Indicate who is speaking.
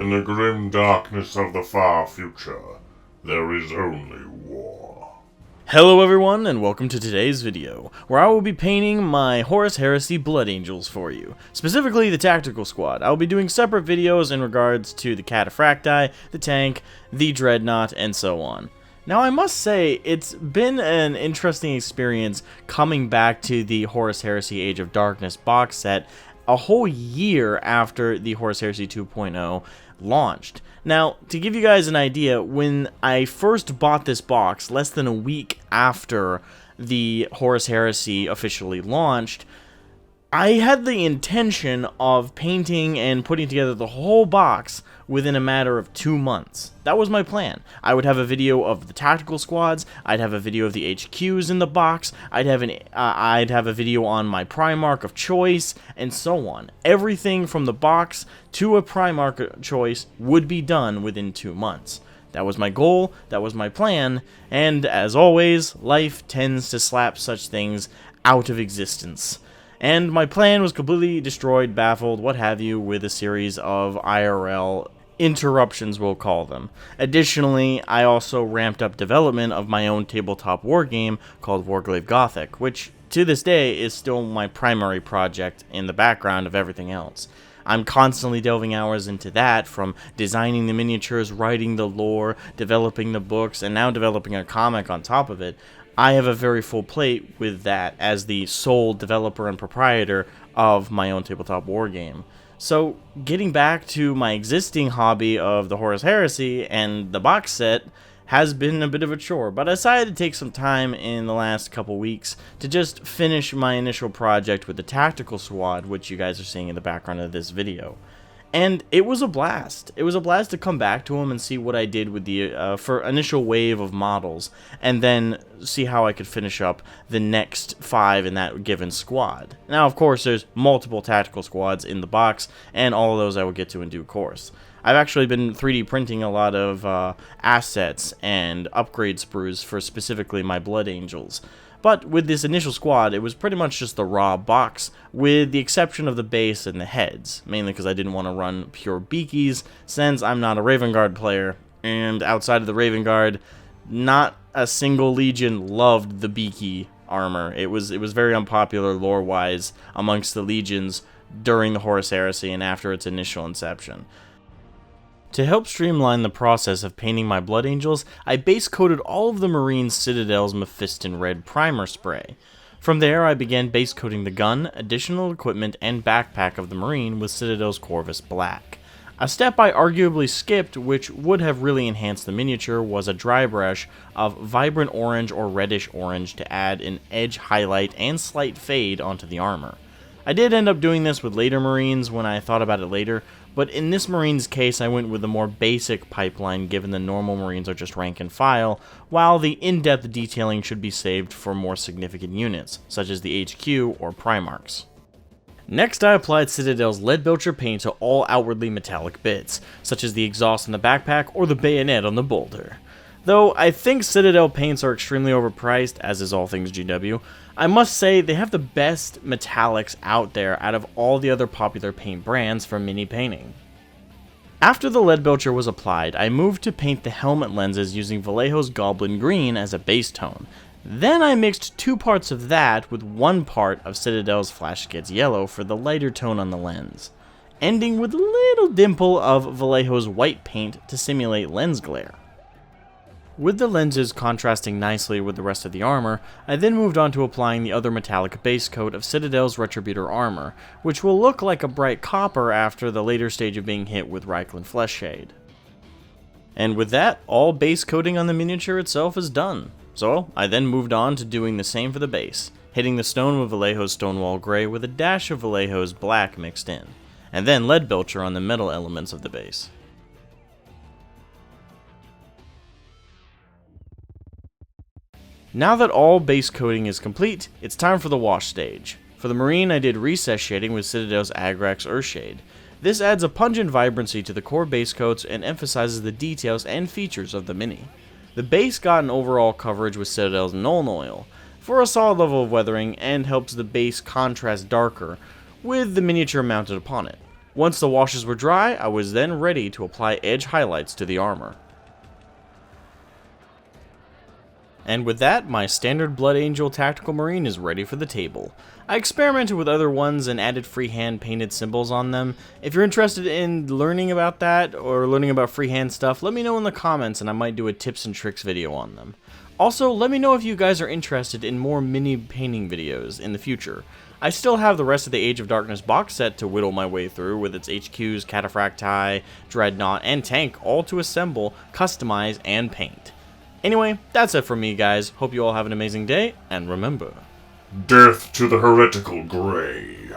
Speaker 1: In the grim darkness of the far future, there is only war.
Speaker 2: Hello everyone, and welcome to today's video, where I will be painting my Horus Heresy Blood Angels for you, specifically the Tactical Squad. I will be doing separate videos in regards to the Cataphracti, the tank, the Dreadnought, and so on. Now I must say, it's been an interesting experience coming back to the Horus Heresy Age of Darkness box set a whole year after the Horus Heresy 2.0 launched. Now, to give you guys an idea, when I first bought this box, less than a week after the Horus Heresy officially launched, I had the intention of painting and putting together the whole box within a matter of 2 months. That was my plan. I would have a video of the tactical squads, I'd have a video of the HQs in the box, I'd have a video on my Primarch of choice, and so on. Everything from the box to a Primarch of choice would be done within 2 months. That was my goal, that was my plan, and as always, life tends to slap such things out of existence. And my plan was completely destroyed, baffled, what have you, with a series of IRL interruptions, we'll call them. Additionally, I also ramped up development of my own tabletop wargame called Warglaive Gothic, which to this day is still my primary project in the background of everything else. I'm constantly delving hours into that, from designing the miniatures, writing the lore, developing the books, and now developing a comic on top of it. I have a very full plate with that as the sole developer and proprietor of my own tabletop wargame. So, getting back to my existing hobby of the Horus Heresy and the box set has been a bit of a chore, but I decided to take some time in the last couple weeks to just finish my initial project with the Tactical Squad, which you guys are seeing in the background of this video. And it was a blast. It was a blast to come back to them and see what I did with the initial wave of models, and then see how I could finish up the next 5 in that given squad. Now, of course, there's multiple tactical squads in the box, and all of those I will get to in due course. I've actually been 3D printing a lot of assets and upgrade sprues for specifically my Blood Angels. But with this initial squad, it was pretty much just the raw box, with the exception of the base and the heads, mainly because I didn't want to run pure beakies, since I'm not a Raven Guard player, and outside of the Raven Guard, not a single legion loved the beaky armor. It was very unpopular lore-wise amongst the legions during the Horus Heresy and after its initial inception. To help streamline the process of painting my Blood Angels, I base coated all of the Marine Citadel's Mephiston Red primer spray. From there, I began base coating the gun, additional equipment, and backpack of the Marine with Citadel's Corvus Black. A step I arguably skipped, which would have really enhanced the miniature, was a dry brush of vibrant orange or reddish orange to add an edge highlight and slight fade onto the armor. I did end up doing this with later Marines when I thought about it later, but in this Marine's case I went with the more basic pipeline, given the normal Marines are just rank and file, while the in-depth detailing should be saved for more significant units, such as the HQ or Primarchs. Next, I applied Citadel's Leadbelcher paint to all outwardly metallic bits, such as the exhaust on the backpack or the bayonet on the bolter. Though I think Citadel paints are extremely overpriced, as is all things GW, I must say they have the best metallics out there out of all the other popular paint brands for mini painting. After the Leadbelcher was applied, I moved to paint the helmet lenses using Vallejo's Goblin Green as a base tone. Then I mixed 2 parts of that with 1 part of Citadel's Flash Skids Yellow for the lighter tone on the lens, ending with a little dimple of Vallejo's white paint to simulate lens glare. With the lenses contrasting nicely with the rest of the armor, I then moved on to applying the other metallic base coat of Citadel's Retributor armor, which will look like a bright copper after the later stage of being hit with Reikland Flesh Shade. And with that, all base coating on the miniature itself is done. So I then moved on to doing the same for the base, hitting the stone with Vallejo's Stonewall Grey with a dash of Vallejo's Black mixed in, and then Leadbelcher on the metal elements of the base. Now that all base coating is complete, it's time for the wash stage. For the Marine, I did recess shading with Citadel's Agrax Earthshade. This adds a pungent vibrancy to the core base coats and emphasizes the details and features of the Mini. The base got an overall coverage with Citadel's Nuln Oil for a solid level of weathering and helps the base contrast darker with the miniature mounted upon it. Once the washes were dry, I was then ready to apply edge highlights to the armor. And with that, my standard Blood Angel Tactical Marine is ready for the table. I experimented with other ones and added freehand painted symbols on them. If you're interested in learning about that, or learning about freehand stuff, let me know in the comments and I might do a tips and tricks video on them. Also, let me know if you guys are interested in more mini painting videos in the future. I still have the rest of the Age of Darkness box set to whittle my way through, with its HQs, Cataphracti, Dreadnought, and Tank all to assemble, customize, and paint. Anyway, that's it from me, guys. Hope you all have an amazing day, and remember,
Speaker 1: Death to the heretical grey.